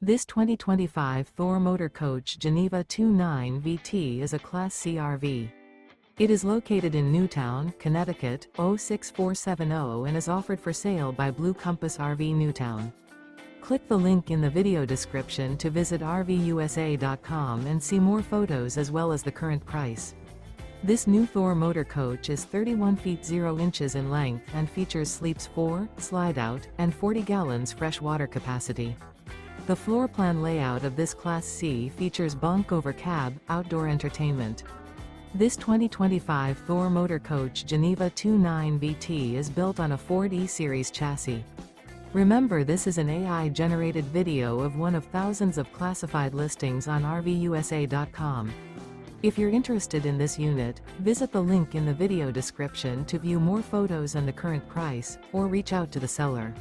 This 2025 Thor Motor Coach Geneva 29 VT is a Class C RV. It is located in Newtown, Connecticut, 06470 and is offered for sale by Blue Compass RV Newtown. Click the link in the video description to visit RVUSA.com and see more photos as well as the current price. This new Thor Motor Coach is 31 feet 0 inches in length and features sleeps 4, slide-out, and 40 gallons fresh water capacity. The floor plan layout of this Class C features bunk over cab, outdoor entertainment. This 2025 Thor Motor Coach Geneva 29 VT is built on a Ford E-Series chassis. Remember, this is an AI-generated video of one of thousands of classified listings on RVUSA.com. If you're interested in this unit, visit the link in the video description to view more photos and the current price, or reach out to the seller.